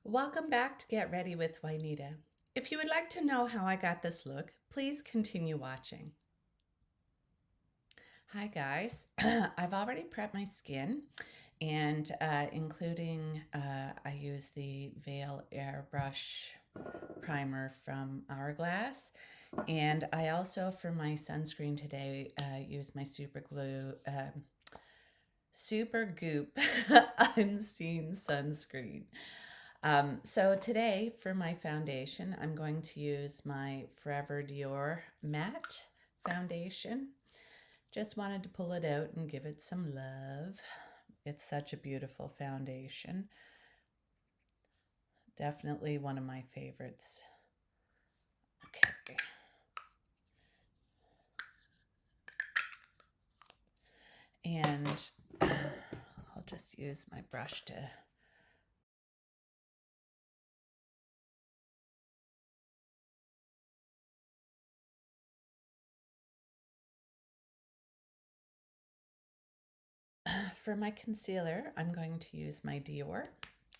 Welcome back to Get Ready with Juanita. If you would like to know how I got this look, please continue watching. Hi guys, I've already prepped my skin and I use the Veil Airbrush primer from Hourglass, and I also for my sunscreen today use my Super Goop Unseen Sunscreen. So today for my foundation, I'm going to use my Forever Dior Matte Foundation. Just wanted to pull it out and give it some love. It's such a beautiful foundation. Definitely one of my favorites. Okay. And I'll just use my brush to for my concealer, I'm going to use my Dior.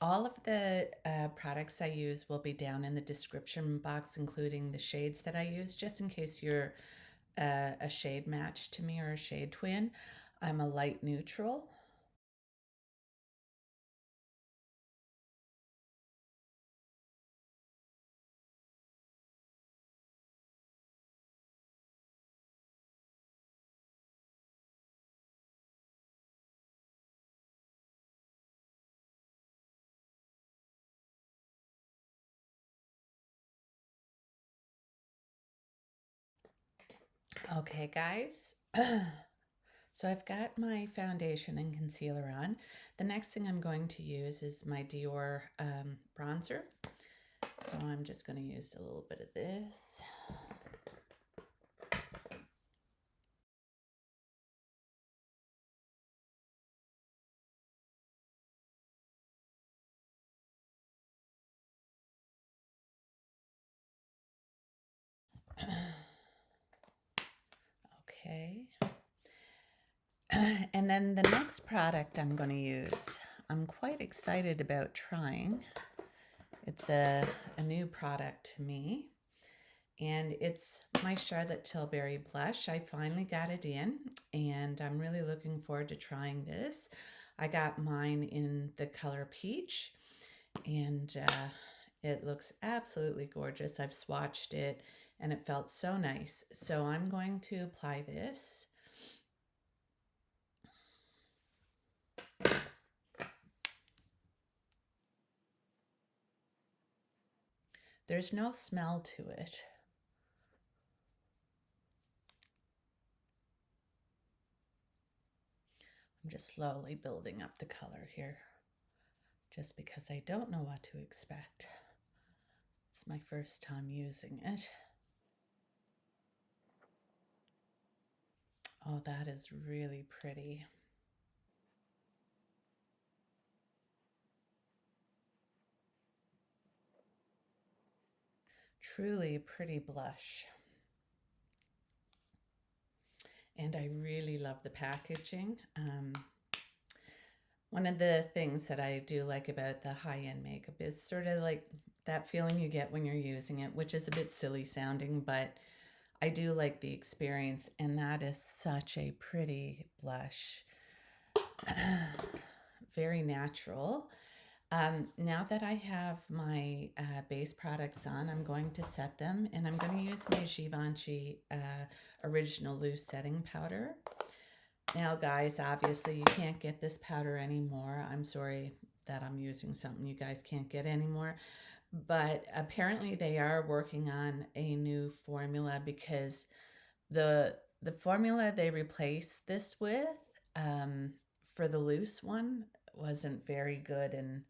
All of the products I use will be down in the description box, including the shades that I use, just in case you're a shade match to me or a shade twin. I'm a light neutral. Okay, guys. So I've got my foundation and concealer on. The next thing I'm going to use is my Dior bronzer. So I'm just going to use a little bit of this. Okay. And then the next product I'm going to use, I'm quite excited about trying. It's a new product to me, and it's my Charlotte Tilbury blush. I finally got it in, and I'm really looking forward to trying this. I got mine in the color peach, and it looks absolutely gorgeous. I've swatched it, and it felt so nice. So I'm going to apply this. There's no smell to it. I'm just slowly building up the color here, just because I don't know what to expect. It's my first time using it. Oh, that is really pretty. Truly a pretty blush. And I really love the packaging. One of the things that I do like about the high-end makeup is sort of like that feeling you get when you're using it, which is a bit silly sounding, but I do like the experience, and that is such a pretty blush. Very natural. Now that I have my base products on, I'm going to set them, and I'm going to use my Givenchy Original Loose Setting Powder. Now, guys, obviously you can't get this powder anymore. I'm sorry that I'm using something you guys can't get anymore. But apparently they are working on a new formula, because the formula they replaced this with for the loose one wasn't very good, and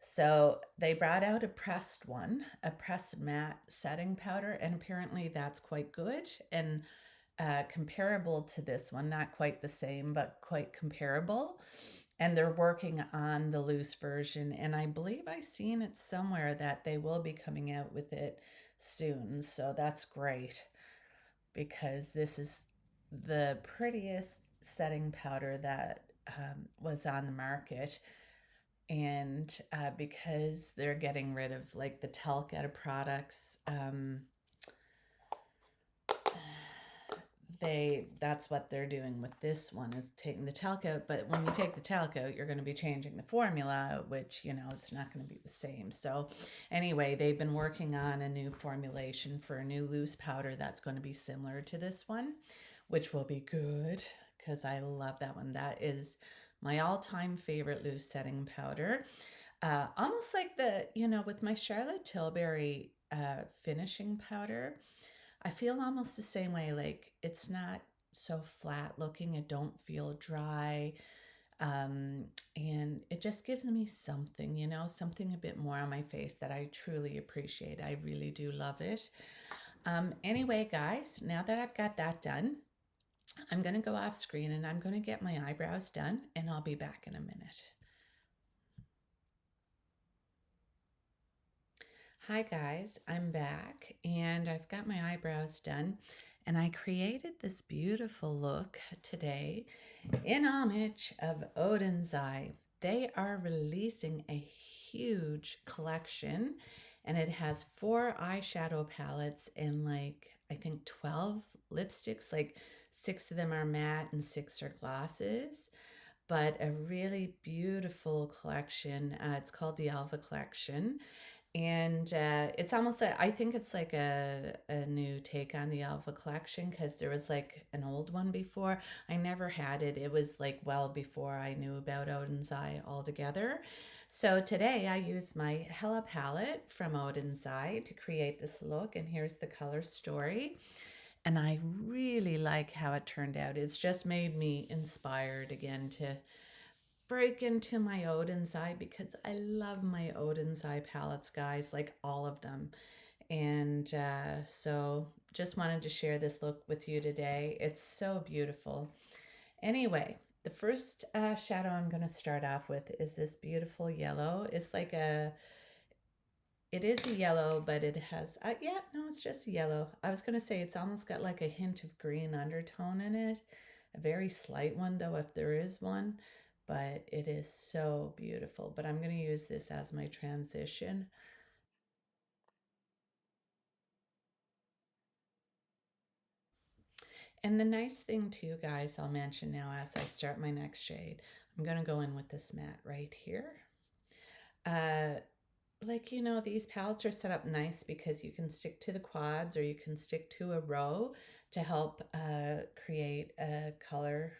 so they brought out a pressed one, a pressed matte setting powder, and apparently that's quite good and comparable to this one. Not quite the same, but quite comparable. And they're working on the loose version, and I believe I seen it somewhere that they will be coming out with it soon. So that's great, because this is the prettiest setting powder that was on the market. And because they're getting rid of like the talc out of products, that's what they're doing with this one, is taking the talc out. But when you take the talc out, you're going to be changing the formula, which, you know, it's not going to be the same. So anyway, they've been working on a new formulation for a new loose powder that's going to be similar to this one, which will be good because I love that one. That is my all-time favorite loose setting powder. Almost like with my Charlotte Tilbury finishing powder, I feel almost the same way. Like, it's not so flat looking. It don't feel dry. And it just gives me something, something a bit more on my face that I truly appreciate. I really do love it. Anyway, guys, now that I've got that done, I'm going to go off screen and I'm going to get my eyebrows done, and I'll be back in a minute. Hi guys, I'm back and I've got my eyebrows done, and I created this beautiful look today in homage of Odin's Eye. They are releasing a huge collection, and it has 4 eyeshadow palettes and like I think 12 lipsticks. Like 6 of them are matte and 6 are glosses, but a really beautiful collection. It's called the Alva Collection. And it's almost like, I think it's like a new take on the Alva Collection, because there was like an old one before. I never had it. It was like well before I knew about Odin's Eye altogether. So today I used my Hella palette from Odin's Eye to create this look, and here's the color story. And I really like how it turned out. It's just made me inspired again to break into my Odin's Eye, because I love my Odin's Eye palettes, guys, like all of them. And so just wanted to share this look with you today. It's so beautiful. Anyway, the first shadow I'm going to start off with is this beautiful yellow. It's like it is a yellow, but it has, yeah, no, it's just a yellow. I was going to say it's almost got like a hint of green undertone in it. A very slight one, though, if there is one. But it is so beautiful. But I'm going to use this as my transition. And the nice thing too, guys, I'll mention now as I start my next shade, I'm going to go in with this matte right here. These palettes are set up nice because you can stick to the quads or you can stick to a row to help create a color,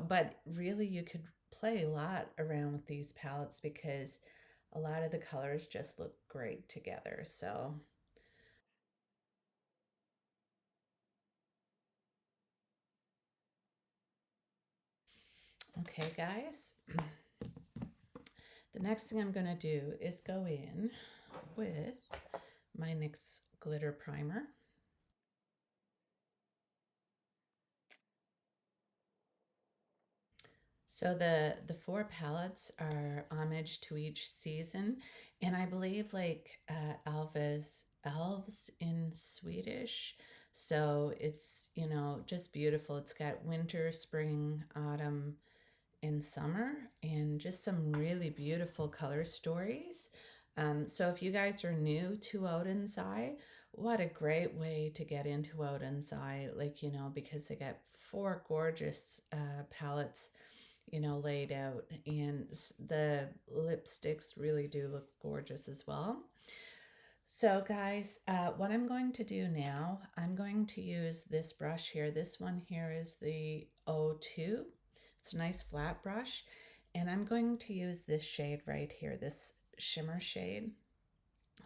but really you could play a lot around with these palettes because a lot of the colors just look great together. So okay, guys, the next thing I'm going to do is go in with my NYX glitter primer. So the 4 palettes are homage to each season, and I believe like elves in Swedish. So it's, just beautiful. It's got winter, spring, autumn, and summer, and just some really beautiful color stories. So if you guys are new to Odin's Eye, what a great way to get into Odin's Eye, because they got 4 gorgeous palettes, laid out, and the lipsticks really do look gorgeous as well. So guys, what I'm going to do now, I'm going to use this brush here. This one here is the O2. It's a nice flat brush, and I'm going to use this shade right here, this shimmer shade.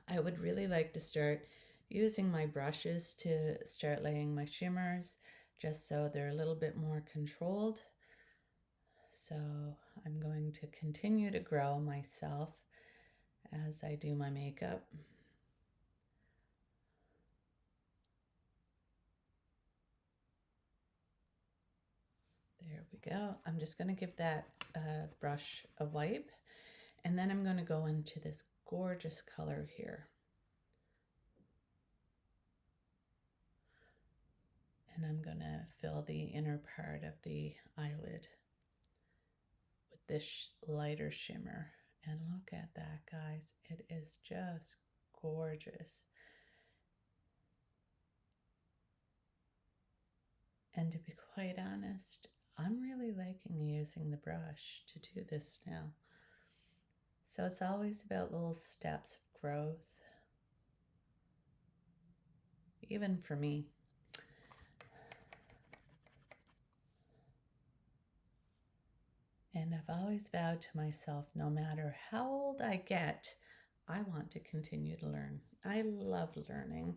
I would really like to start using my brushes to start laying my shimmers, just so they're a little bit more controlled. So I'm going to continue to grow myself as I do my makeup. There we go. I'm just going to give that brush a wipe, and then I'm going to go into this gorgeous color here. And I'm going to fill the inner part of the eyelid with this lighter shimmer. And look at that, guys. It is just gorgeous. And to be quite honest, I'm really liking using the brush to do this now. So it's always about little steps of growth, even for me. And I've always vowed to myself, no matter how old I get, I want to continue to learn. I love learning.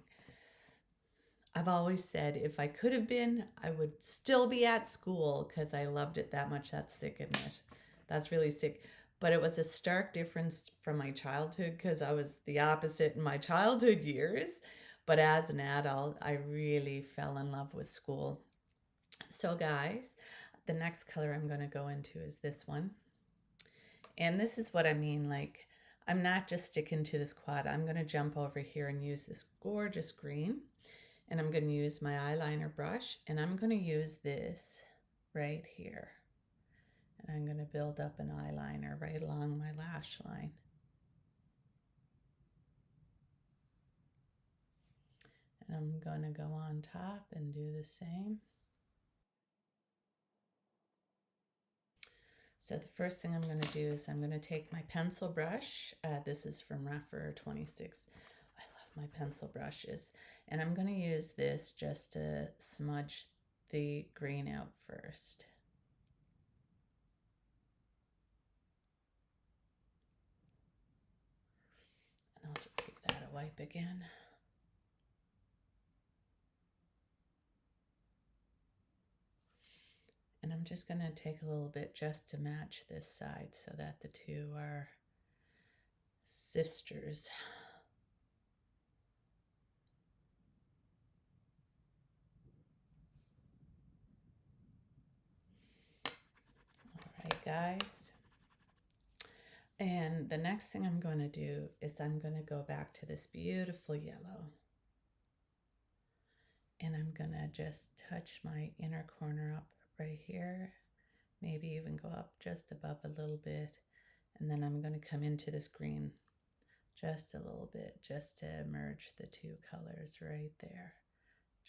I've always said if I could have been, I would still be at school because I loved it that much. That's sick, isn't it? That's really sick. But it was a stark difference from my childhood because I was the opposite in my childhood years. But as an adult, I really fell in love with school. So guys, the next color I'm going to go into is this one. And this is what I mean, like, I'm not just sticking to this quad. I'm going to jump over here and use this gorgeous green. And I'm going to use my eyeliner brush. And I'm going to use this right here. And I'm going to build up an eyeliner right along my lash line. And I'm going to go on top and do the same. So the first thing I'm going to do is I'm going to take my pencil brush. This is from Refer 26. I love my pencil brushes. And I'm going to use this just to smudge the green out first. And I'll just give that a wipe again. And I'm just going to take a little bit just to match this side so that the two are sisters. All right, guys. And the next thing I'm going to do is I'm going to go back to this beautiful yellow. And I'm going to just touch my inner corner up right here. Maybe even go up just above a little bit. And then I'm going to come into this green just a little bit, just to merge the two colors right there.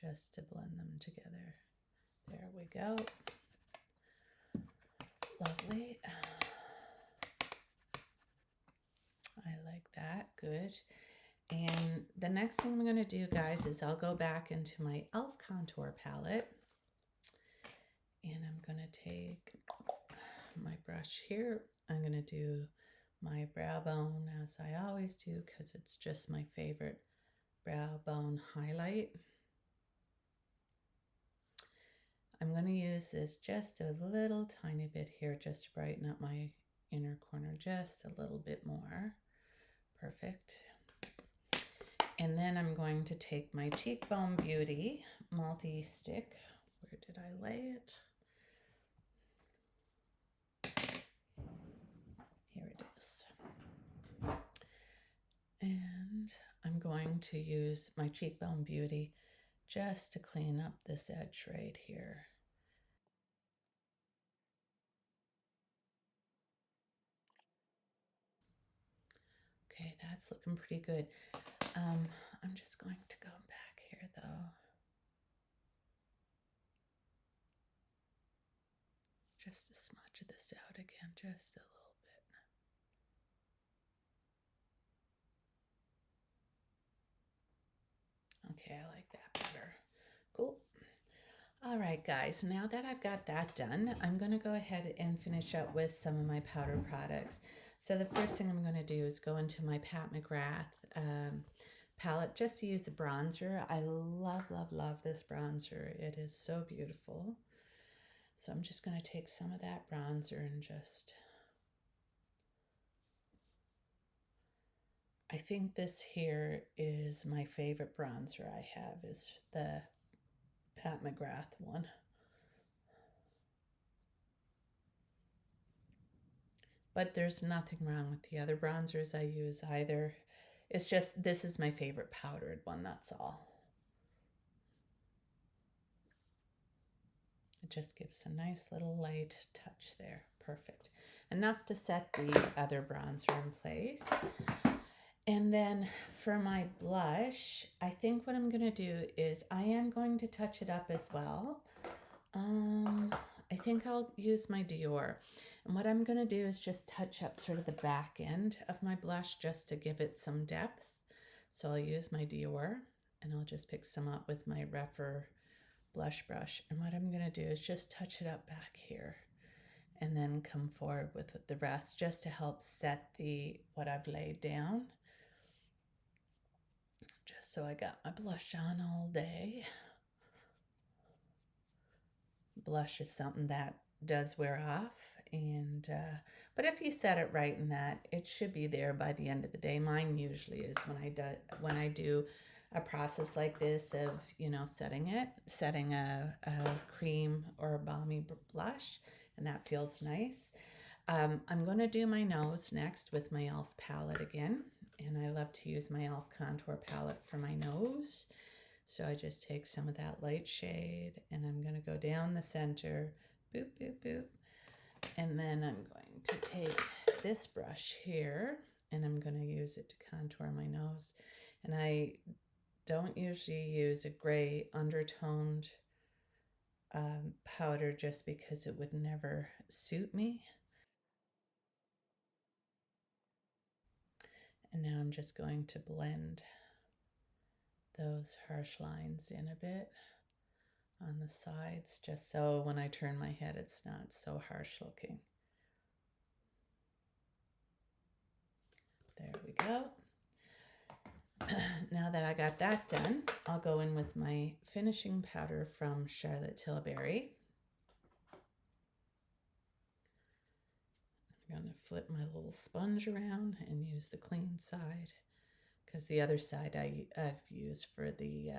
Just to blend them together. There we go. Lovely. I like that. Good. And the next thing I'm going to do, guys, is I'll go back into my e.l.f. contour palette. And I'm going to take my brush here. I'm going to do my brow bone as I always do because it's just my favorite brow bone highlight. I'm going to use this just a little tiny bit here just to brighten up my inner corner just a little bit more. Perfect. And then I'm going to take my Cheekbone Beauty multi-stick. Where did I lay it? Here it is. And I'm going to use my Cheekbone Beauty just to clean up this edge right here. Okay, that's looking pretty good. I'm just going to go back here though. Just to smudge this out again, just a little bit. Okay, I like that better. Cool. All right, guys, now that I've got that done, I'm going to go ahead and finish up with some of my powder products. So the first thing I'm going to do is go into my Pat McGrath palette just to use the bronzer. I love, love, love this bronzer. It is so beautiful. So I'm just going to take some of that bronzer and just... I think this here is my favorite bronzer I have, is the Pat McGrath one. But there's nothing wrong with the other bronzers I use either. It's just, this is my favorite powdered one, that's all. It just gives a nice little light touch there. Perfect. enough to set the other bronzer in place. And then for my blush, I think what I'm going to do is I am going to touch it up as well. I think I'll use my Dior. And what I'm going to do is just touch up sort of the back end of my blush just to give it some depth. So I'll use my Dior and I'll just pick some up with my rougher blush brush. And what I'm going to do is just touch it up back here and then come forward with the rest just to help set what I've laid down. Just so I got my blush on all day. Blush is something that does wear off, and but if you set it right in that, it should be there by the end of the day. Mine usually is when I do a process like this of, you know, setting a cream or a balmy blush, and that feels nice. I'm going to do my nose next with my e.l.f. palette again, and I love to use my e.l.f. contour palette for my nose. So I just take some of that light shade and I'm going to go down the center, boop, boop, boop. And then I'm going to take this brush here and I'm going to use it to contour my nose. And I don't usually use a gray undertoned powder just because it would never suit me. And now I'm just going to blend those harsh lines in a bit on the sides, just so when I turn my head it's not so harsh looking. There we go. Now that I got that done, I'll go in with my finishing powder from Charlotte Tilbury. I'm going to flip my little sponge around and use the clean side, because the other side I've used for the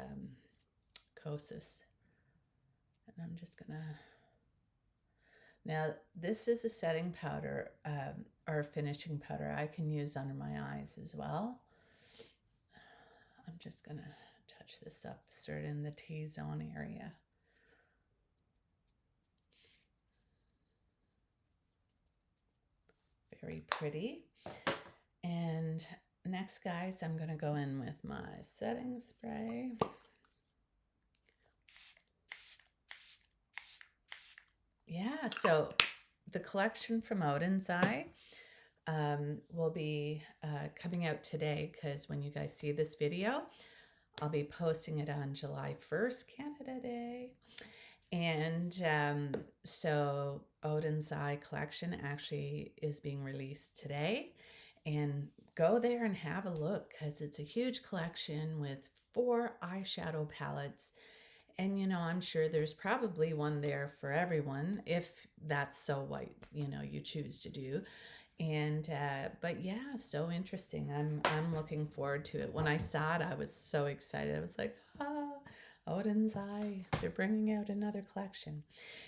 Kosas. And I'm just gonna, now this is a setting powder or finishing powder I can use under my eyes as well. I'm just gonna touch this up, sort of in the T-zone area. Very pretty. And next, guys, I'm going to go in with my setting spray. Yeah, so the collection from Odin's Eye will be coming out today, because when you guys see this video, I'll be posting it on July 1st, Canada Day. And so Odin's Eye collection actually is being released today. And go there and have a look, because it's a huge collection with 4 eyeshadow palettes. And, you know, I'm sure there's probably one there for everyone, if that's so what, you know, you choose to do. And, but yeah, so interesting. I'm looking forward to it. When I saw it, I was so excited. I was like, Odin's Eye, they're bringing out another collection.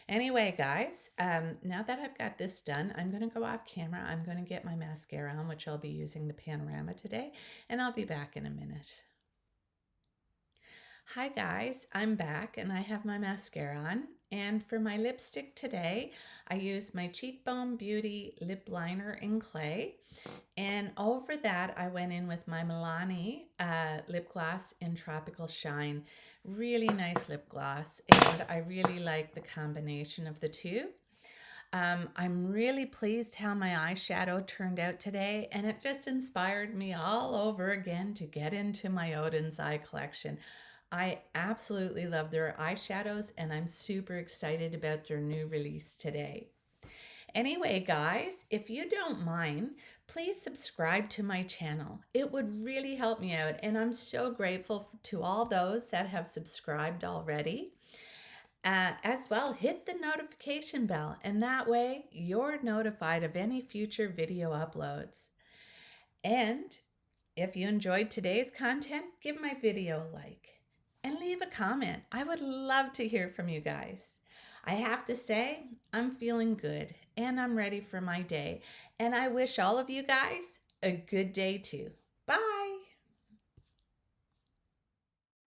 Anyway, guys, now that I've got this done, I'm going to go off camera. I'm going to get my mascara on, which I'll be using the Panorama today, and I'll be back in a minute. Hi guys, I'm back and I have my mascara on. And for my lipstick today, I used my Cheekbone Beauty lip liner in clay. And over that, I went in with my Milani lip gloss in Tropical Shine. Really nice lip gloss, and I really like the combination of the two. I'm really pleased how my eyeshadow turned out today, and it just inspired me all over again to get into my Odin's Eye collection. I absolutely love their eyeshadows, and I'm super excited about their new release today. Anyway, guys, if you don't mind, please subscribe to my channel. It would really help me out, and I'm so grateful to all those that have subscribed already. As well, hit the notification bell, and that way you're notified of any future video uploads. And if you enjoyed today's content, give my video a like and leave a comment. I would love to hear from you guys. I have to say, I'm feeling good and I'm ready for my day. And I wish all of you guys a good day too.